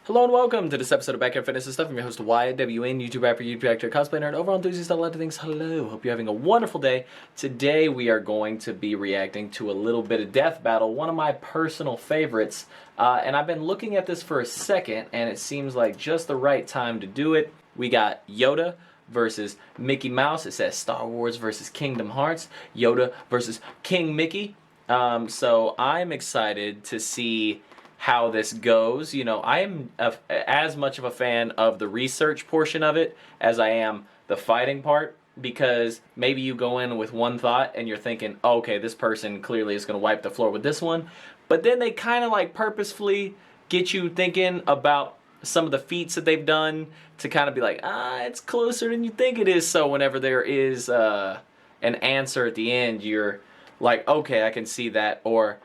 Hello and welcome to this episode of Backyard Fitness and Stuff. I'm your host Wyatt, WN, YouTube rapper, YouTube actor, cosplay nerd, overall enthusiast, a lot of things. Hello, hope you're having a wonderful day. Today we are going to be reacting to a little bit of Death Battle, one of my personal favorites. And I've been looking at this for a second, and it seems like just the right time to do it. We got Yoda versus Mickey Mouse. It says Star Wars versus Kingdom Hearts. Yoda versus King Mickey. So I'm excited to see how this goes. You know, I am as much of a fan of the research portion of it as I am the fighting part, because maybe you go in with one thought and you're thinking, oh, okay, this person clearly is going to wipe the floor with this one, but then they kind of like purposefully get you thinking about some of the feats that they've done to kind of be like, it's closer than you think it is. So whenever there is an answer at the end, you're like, okay, I can see that. Or,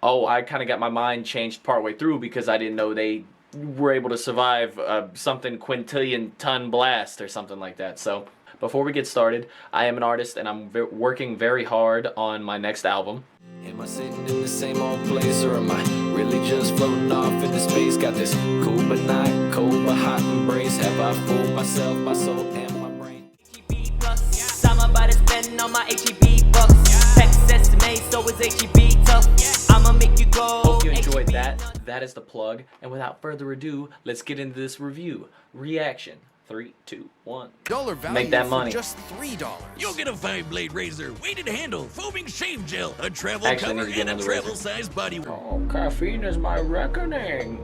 oh, I kind of got my mind changed partway through because I didn't know they were able to survive something quintillion ton blast or something like that. So before we get started, I am an artist and I'm working very hard on my next album. Am I sitting in the same old place, or am I really just floating off into space? Got this cool but not cold but hot embrace. Have I fooled myself, my soul, and my brain? HEB plus, I'm about to spend on my HEB bucks. Texas made, so is HEB tough. I'ma make you go. Hope you enjoyed that. That is the plug. And without further ado, let's get into this review. Reaction. 3, 2, 1. Dollar value Make that money. for just $3. You'll get a 5-blade razor, weighted handle, foaming shave gel, a travel Actually, I cover, need to get and a another razor. travel-sized body. Oh, caffeine is my reckoning.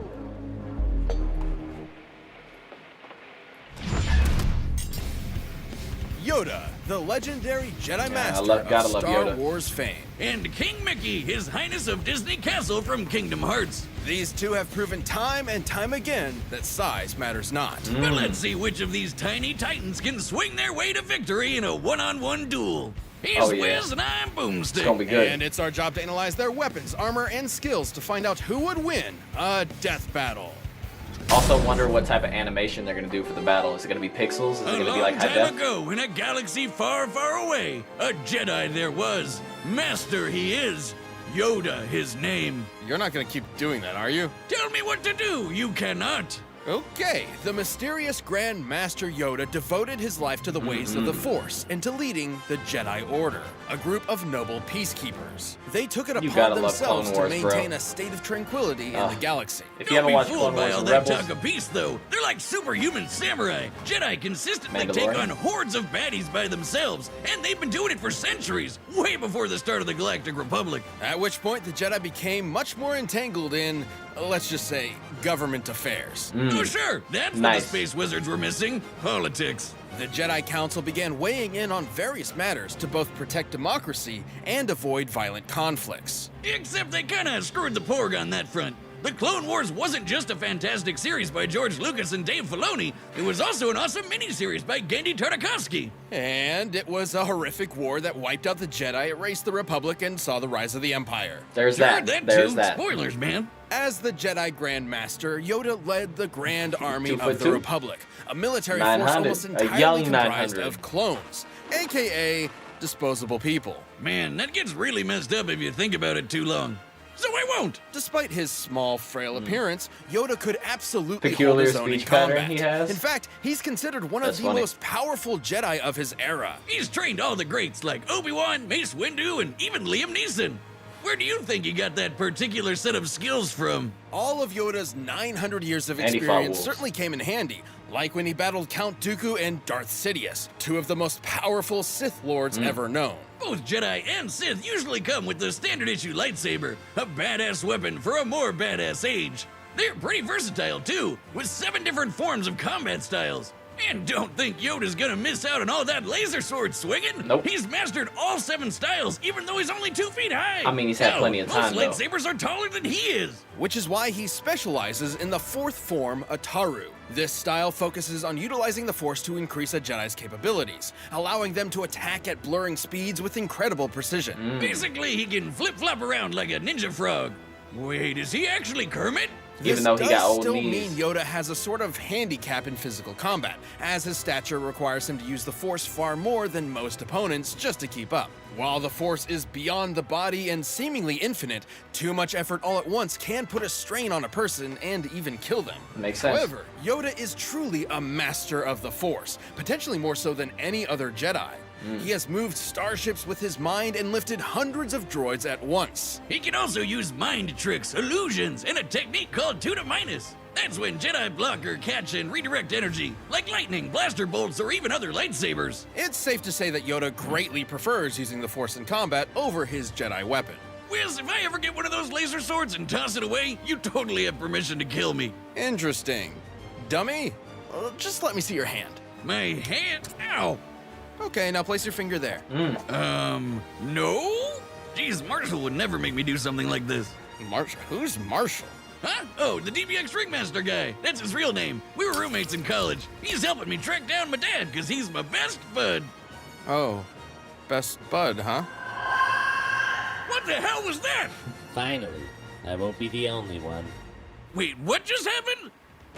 Yoda, the legendary Jedi Master gotta of love Star Yoda. Wars fame. And King Mickey, His Highness of Disney Castle from Kingdom Hearts. These two have proven time and time again that size matters not. But let's see which of these tiny titans can swing their way to victory in a one-on-one duel. He's Oh, yeah. Wiz and I'm It's gonna be Boomstick. good. And it's our job to analyze their weapons, armor, and skills to find out who would win a death battle. Also wonder what type of animation they're gonna do for the battle. Is it gonna be pixels? Is it A gonna be long like high time def? ago, in a galaxy far, far away, a Jedi there was. Master he is. Yoda his name. You're not gonna keep doing that, are you? Tell me what to do. You cannot. Okay, the mysterious Grand Master Yoda devoted his life to the ways of the Force and to leading the Jedi Order, a group of noble peacekeepers. They took it You upon gotta love themselves Clone to Wars, bro. maintain a state of tranquility in the galaxy. If you haven't Don't be watched fooled Clone by Wars all and that Rebels, talk of peace, though. They're like superhuman samurai. Jedi consistently take Mandalorian. on hordes of baddies by themselves, and they've been doing it for centuries, way before the start of the Galactic Republic. At which point, the Jedi became much more entangled in, let's just say, government affairs. Oh, sure, that's what Nice. the space wizards were missing. Politics. The Jedi Council began weighing in on various matters to both protect democracy and avoid violent conflicts. Except they kinda screwed the porg on that front. The Clone Wars wasn't just a fantastic series by George Lucas and Dave Filoni, it was also an awesome miniseries by Genndy Tartakovsky. And it was a horrific war that wiped out the Jedi, erased the Republic, and saw the rise of the Empire. there's Heard that. that There's too. that. Spoilers, man. As the Jedi Grand Master, Yoda led the Grand Army 2 foot of the 2? Republic, a military force 900, almost a entirely young comprised 900. of clones, aka disposable people. Man, that gets really messed up if you think about it too long. So I won't. Despite his small, frail appearance, Yoda could absolutely hold Peculiar his own in speech pattern combat. he has. In fact, he's considered one That's of the funny. most powerful Jedi of his era. He's trained all the greats like Obi-Wan, Mace Windu, and even Liam Neeson. Where do you think he got that particular set of skills from? All of Yoda's 900 years of And he fought experience wolves. certainly came in handy, like when he battled Count Dooku and Darth Sidious, two of the most powerful Sith Lords ever known. Both Jedi and Sith usually come with the standard issue lightsaber, a badass weapon for a more badass age. They're pretty versatile too, with 7 different forms of combat styles. And don't think Yoda's gonna miss out on all that laser sword swinging. Nope. He's mastered all 7 styles, even though he's only 2 feet high. I mean, he's had Hell, plenty of time, though. Most lightsabers are taller than he is. Which is why he specializes in the fourth form, Ataru. This style focuses on utilizing the Force to increase a Jedi's capabilities, allowing them to attack at blurring speeds with incredible precision. Basically, he can flip-flop around like a ninja frog. Wait, is he actually Kermit? even though he got old still knees. mean Yoda has a sort of handicap in physical combat, as his stature requires him to use the Force far more than most opponents just to keep up. While the Force is beyond the body and seemingly infinite, too much effort all at once can put a strain on a person and even kill them. Makes sense. However, Yoda is truly a master of the Force, potentially more so than any other Jedi. He has moved starships with his mind and lifted hundreds of droids at once. He can also use mind tricks, illusions, and a technique called Tuna Minus. That's when Jedi block or catch and redirect energy, like lightning, blaster bolts, or even other lightsabers. It's safe to say that Yoda greatly prefers using the Force in combat over his Jedi weapon. Wiz, if I ever get one of those laser swords and toss it away, you totally have permission to kill me. Interesting. Dummy? Just let me see your hand. My hand? Ow! Okay, now place your finger there. No? Jeez, Marshall would never make me do something like this. Marshall? Who's Marshall? Huh? Oh, the DBX Ringmaster guy. That's his real name. We were roommates in college. He's helping me track down my dad, because he's my best bud. Oh, best bud, huh? What the hell was that? Finally, I won't be the only one. Wait, what just happened?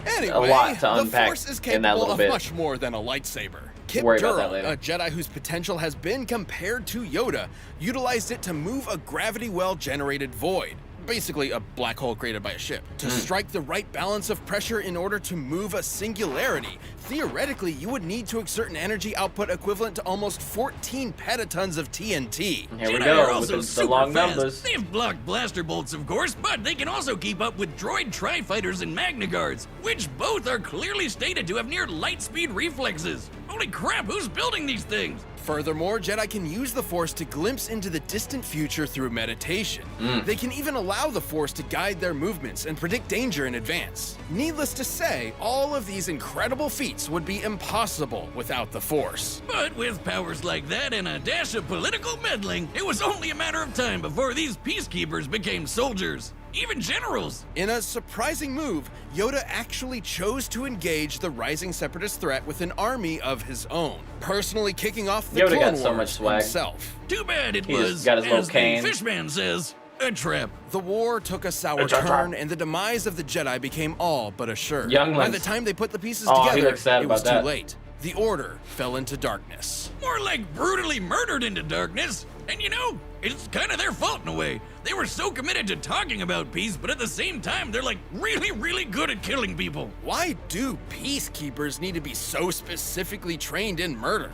Anyway, A lot to the unpack Force is in that capable little of bit. much more than a lightsaber. Kip Worry about that Durrell, later. a Jedi whose potential has been compared to Yoda, utilized it to move a gravity well-generated void, basically a black hole created by a ship, to strike the right balance of pressure in order to move a singularity. Theoretically, you would need to exert an energy output equivalent to almost 14 petatons of TNT. Here we Jedi are go with also the super long fast. numbers. They've blocked blaster bolts, of course, but they can also keep up with droid tri-fighters and Magna Guards, which both are clearly stated to have near light speed reflexes. Holy crap, who's building these things? Furthermore, Jedi can use the Force to glimpse into the distant future through meditation. They can even allow the Force to guide their movements and predict danger in advance. Needless to say, all of these incredible feats would be impossible without the Force. But with powers like that and a dash of political meddling, it was only a matter of time before these peacekeepers became soldiers. Even generals. In a surprising move, Yoda actually chose to engage the rising separatist threat with an army of his own, personally kicking off the Yoda Clone got Wars so much swag. himself. Too bad it He just was, got his little as the cane. fishman says, a trap. The war took a sour turn, and the demise of the Jedi became all but assured. Younglings. By the time they put the pieces Oh, he together, looks sad it was about that. too late. The Order fell into darkness. More like brutally murdered into darkness. And you know, it's kind of their fault in a way. They were so committed to talking about peace, but at the same time, they're like really, really good at killing people. Why do peacekeepers need to be so specifically trained in murder?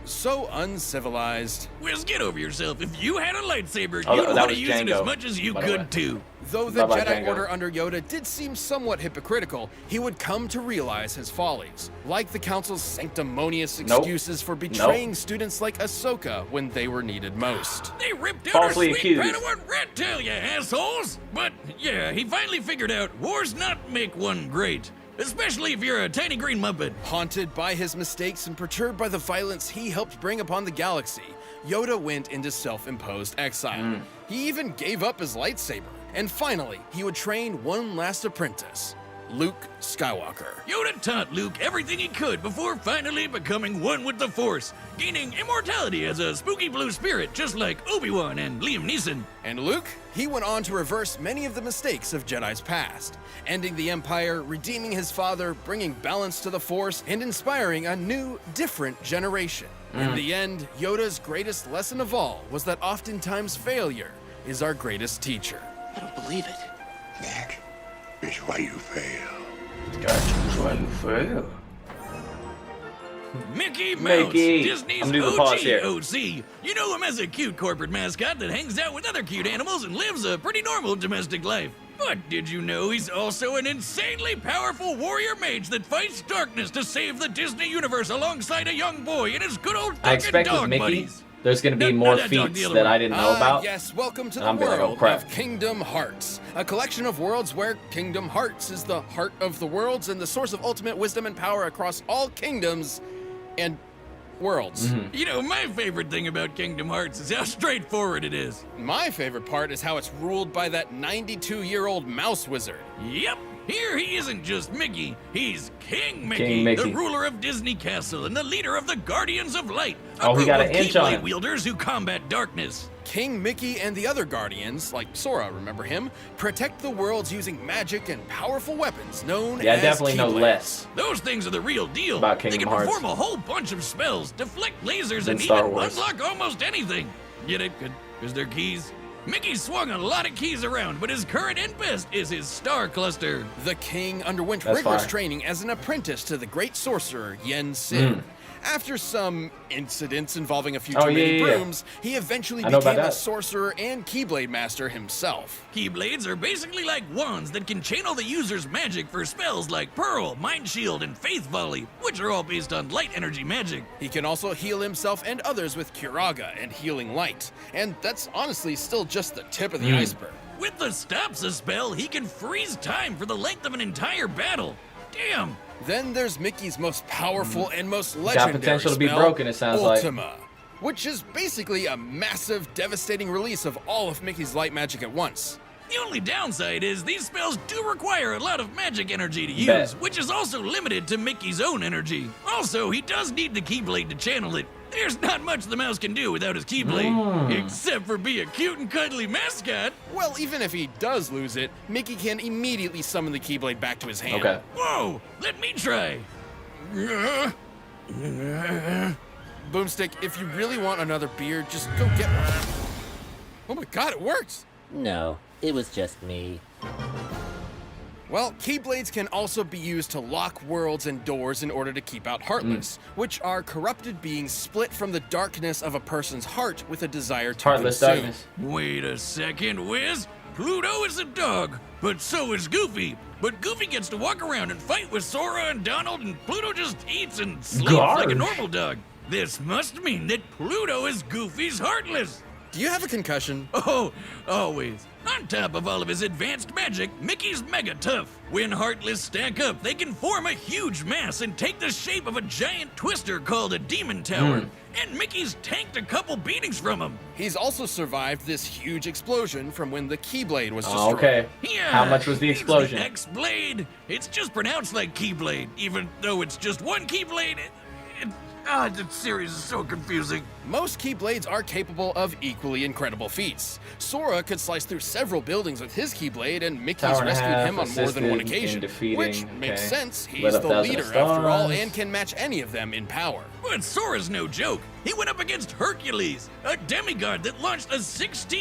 So uncivilized. Wiz, get over yourself. If you had a lightsaber, Oh, you'd that want to was use it Django, as much as you by the way. could too. Though the Bye-bye, Jedi Django. Order under Yoda did seem somewhat hypocritical, he would come to realize his follies, like the Council's sanctimonious Nope. excuses for betraying students like Ahsoka when they were needed most. They ripped out Falsely our sweet accused. Padawan rat tail, you assholes! But yeah, he finally figured out wars not make one great. Especially if you're a tiny green muppet. Haunted by his mistakes and perturbed by the violence he helped bring upon the galaxy, Yoda went into self-imposed exile. He even gave up his lightsaber. And finally, he would train one last apprentice, Luke Skywalker. Yoda taught Luke everything he could before finally becoming one with the Force, gaining immortality as a spooky blue spirit just like Obi-Wan and Liam Neeson. And Luke, he went on to reverse many of the mistakes of Jedi's past, ending the Empire, redeeming his father, bringing balance to the Force, and inspiring a new, different generation. In the end, Yoda's greatest lesson of all was that oftentimes failure is our greatest teacher. I don't believe it. That is why you fail. Mickey Mouse, Mickey. Disney's I'm doing the pause here. OG. You know him as a cute corporate mascot that hangs out with other cute animals and lives a pretty normal domestic life. But did you know he's also an insanely powerful warrior mage that fights darkness to save the Disney universe alongside a young boy and his good old duck I and expect with dog Mickey, buddies? there's going to be No, more not that dog, the feats other that one. I didn't know about. Yes, welcome to the I'm gonna be like, world oh, crap. of Kingdom Hearts, a collection of worlds where Kingdom Hearts is the heart of the worlds and the source of ultimate wisdom and power across all kingdoms and worlds. You know, my favorite thing about Kingdom Hearts is how straightforward it is. My favorite part is how it's ruled by that 92-year-old mouse wizard. Yep, Here he isn't just Mickey, he's King Mickey, King Mickey. the ruler of Disney Castle and the leader of the Guardians of Light. Oh, a he got group an of inch on Keyblade him. wielders who combat darkness. King Mickey and the other Guardians, like Sora, remember him, protect the worlds using magic and powerful weapons known Yeah, I as definitely know Keyblades. less. Those things are the real deal. About They Kingdom can Hearts. perform a whole bunch of spells, deflect lasers, Than and Star even Wars. unlock almost anything. Get it? Because they're keys. Mickey swung a lot of keys around, but his current and best is his star cluster. The king underwent That's rigorous fire. training as an apprentice to the great sorcerer Yen Sid. After some incidents involving a few Oh, too many yeah, yeah. brooms, he eventually I know about became a that. sorcerer and Keyblade master himself. Keyblades are basically like wands that can channel the user's magic for spells like Pearl, Mind Shield, and Faith Volley, which are all based on light energy magic. He can also heal himself and others with Curaga and Healing Light. And that's honestly still just the tip of the iceberg. With the Stopsa spell, he can freeze time for the length of an entire battle. Damn! Then there's Mickey's most powerful and most legendary potential to be spell, broken, it sounds like. Ultima, which is basically a massive, devastating release of all of Mickey's light magic at once. The only downside is these spells do require a lot of magic energy to use, Bet. which is also limited to Mickey's own energy. Also, he does need the Keyblade to channel it. There's not much the mouse can do without his Keyblade, except for be a cute and cuddly mascot. Well, even if he does lose it, Mickey can immediately summon the Keyblade back to his hand. Okay. Whoa, let me try. Boomstick, if you really want another beer, just go get one. Oh my god, it works! No, it was just me. Well, Keyblades can also be used to lock worlds and doors in order to keep out Heartless, which are corrupted beings split from the darkness of a person's heart with a desire to Heartless consume. darkness. Wait a second, Wiz. Pluto is a dog, but so is Goofy. But Goofy gets to walk around and fight with Sora and Donald, and Pluto just eats and sleeps like a Garge. normal dog. This must mean that Pluto is Goofy's Heartless. Do you have a concussion? Oh, always. On top of all of his advanced magic, Mickey's mega tough. When Heartless stack up, they can form a huge mass and take the shape of a giant twister called a Demon Tower. And Mickey's tanked a couple beatings from him. He's also survived this huge explosion from when the Keyblade was destroyed. Oh, okay. Yeah, How much was the it's explosion? The X-Blade. It's just pronounced like Keyblade, even though it's just one Keyblade. The series is so confusing. Most Keyblades are capable of equally incredible feats. Sora could slice through several buildings with his Keyblade, and Mickey's Tower and a rescued half, him on more than one assisted in occasion. defeating, Which okay. makes sense, he's Lit up the 1,000 leader after all, stars. and can match any of them in power. But Sora's no joke. He went up against Hercules, a demigod that launched a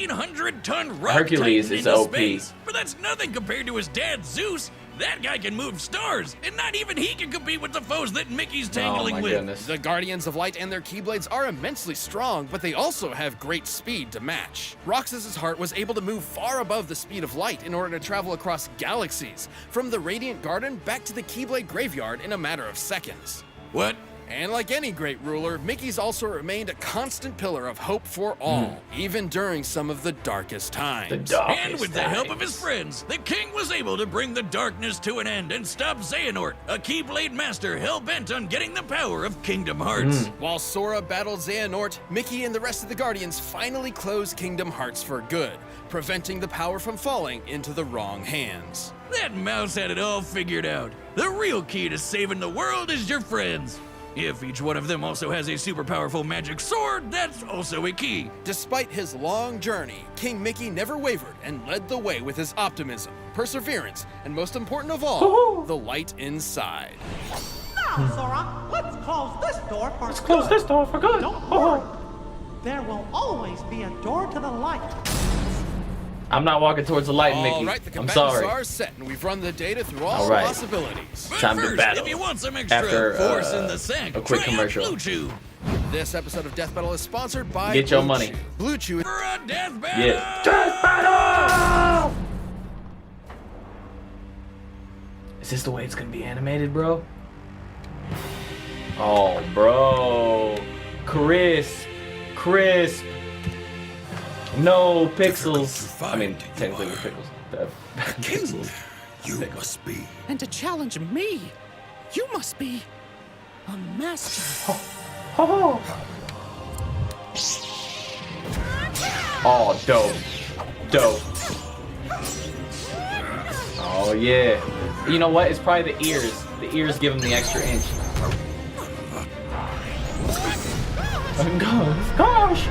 1,600-ton rock Hercules titan is into OP. space. But that's nothing compared to his dad, Zeus. That guy can move stars, and not even he can compete with the foes that Mickey's Oh tangling my with. goodness. The Guardians of Light and their Keyblades are immensely strong, but they also have great speed to match. Roxas's heart was able to move far above the speed of light in order to travel across galaxies, from the Radiant Garden back to the Keyblade Graveyard in a matter of seconds. What? And like any great ruler, Mickey's also remained a constant pillar of hope for all, even during some of the darkest times. The darkest And with the help of times. his friends, the king was able to bring the darkness to an end and stop Xehanort, a Keyblade master hell-bent on getting the power of Kingdom Hearts. While Sora battled Xehanort, Mickey and the rest of the Guardians finally closed Kingdom Hearts for good, preventing the power from falling into the wrong hands. That mouse had it all figured out. The real key to saving the world is your friends. If each one of them also has a super powerful magic sword, that's also a key. Despite his long journey, King Mickey never wavered and led the way with his optimism, perseverance, and most important of all, the light inside. Now, Sora, let's close this door for good. Close this door for good. Don't worry. There will always be a door to the light. I'm not walking towards the light, Mickey. All right, the I'm combatants sorry. are set, and we've run the data through all All right. possibilities. But Time to first, battle. if you want some extra After, force in the sack, a quick try commercial. out Blue Chew. This episode of Death Battle is sponsored by Get your Blue money. Chew. Blue Chew. For a death battle! Yeah. Death battle! Is this the way it's gonna be animated, bro? Oh, bro. Crisp. No pixels. I mean, technically with pixels. King, you must be. And to challenge me, you must be a master. Oh, dope. Oh, yeah. You know what? It's probably the ears. The ears give him the extra inch. Gosh!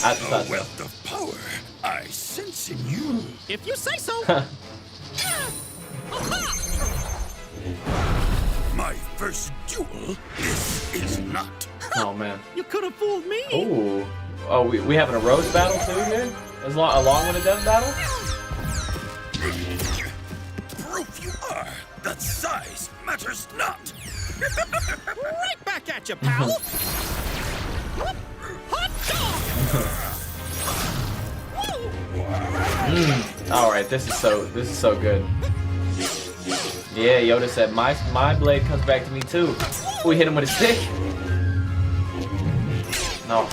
A wealth of power I sense in you. If you say so. My first duel. This is not. Oh man. You could have fooled me. Ooh. Oh, we having a roast battle too here? Along with a death battle? Proof you are. That size matters not. Right back at you, pal. Hot dog. All right, this is so good. Yeah, Yoda said my blade comes back to me too. We hit him with a stick. No.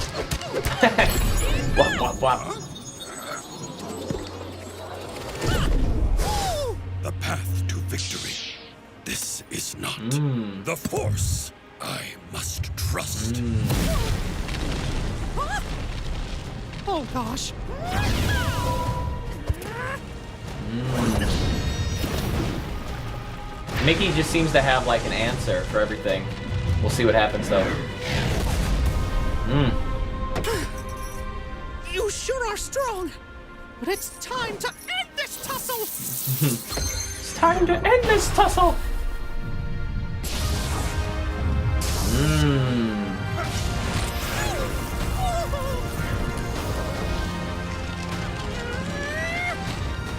Wop, wop, wop. The path to victory. This is not the Force. I must trust. Oh gosh. Mickey just seems to have like an answer for everything. We'll see what happens though. You sure are strong. But it's time to end this tussle. It's time to end this tussle.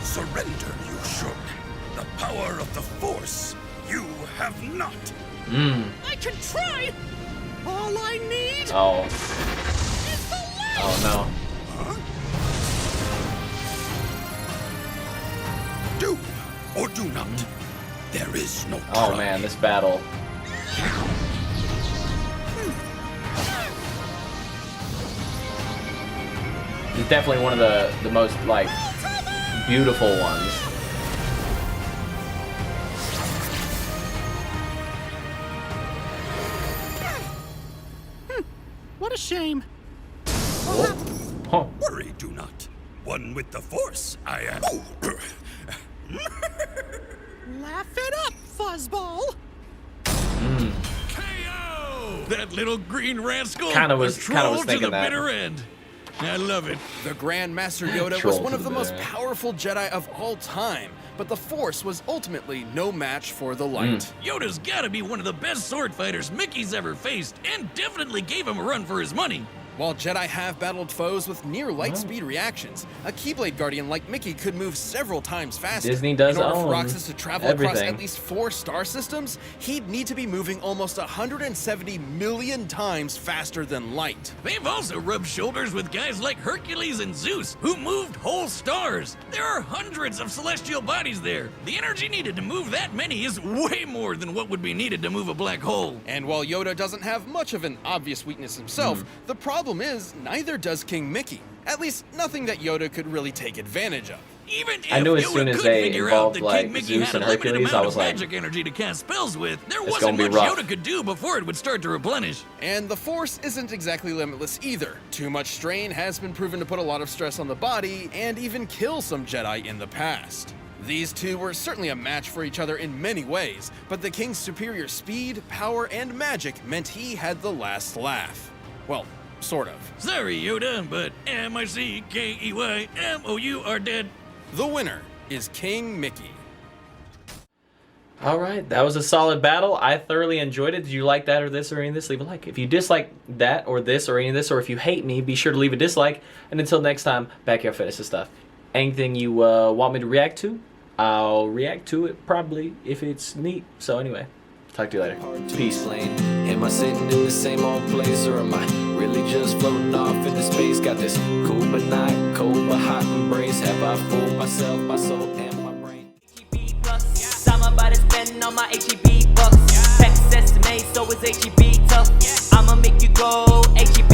Surrender, you should. The power of the Force you have not. I can try. All I need Oh. is the light. Oh no. Do or do not. There is no Oh try. man, this battle. It's definitely one of the most like beautiful ones. What a shame. Huh. Worry, do not. One with the Force, I am. Laugh it up, fuzzball. KO! That little green rascal Kinda was trolled to thinking the that. bitter end. I love it. The Grand Master Yoda Troll was one to of the the most back. powerful Jedi of all time, but the Force was ultimately no match for the light. Yoda's gotta be one of the best sword fighters Mickey's ever faced, and definitely gave him a run for his money. While Jedi have battled foes with near light speed reactions, a Keyblade Guardian like Mickey could move several times faster. Disney does In order for own Roxas to travel across everything. at least 4 star systems, he'd need to be moving almost 170 million times faster than light. They've also rubbed shoulders with guys like Hercules and Zeus, who moved whole stars. There are hundreds of celestial bodies there. The energy needed to move that many is way more than what would be needed to move a black hole. And while Yoda doesn't have much of an obvious weakness himself, the problem is neither does King Mickey. At least nothing that Yoda could really take advantage of. Even if I knew as Yoda soon as could they figure involved, out that like, King Mickey Zeus had and a limited Hercules, I amount was of like, magic energy to cast spells with, there it's wasn't gonna be much rough. Yoda could do before it would start to replenish. And the Force isn't exactly limitless either. Too much strain has been proven to put a lot of stress on the body and even kill some Jedi in the past. These two were certainly a match for each other in many ways, but the King's superior speed, power, and magic meant he had the last laugh. Well, sort of. Sorry, Yoda, but M-I-C-K-E-Y-M-O-U are dead. The winner is King Mickey. All right, that was a solid battle. I thoroughly enjoyed it. Did you like that or this or any of this? Leave a like. If you dislike that or this or any of this, or if you hate me, be sure to leave a dislike. And until next time, backyard fitness and stuff. Anything you want me to react to, I'll react to it probably if it's neat. So anyway, talk to you later. Peace. Am I sitting in the same old place, or am I really just floating off into space? Got this cool but not cold but hot embrace. Have I fooled myself, my soul, and my brain? HEB plus. I'm about to spend all my HEB bucks. Texas made, so is HEB tough. I'ma make you go HEB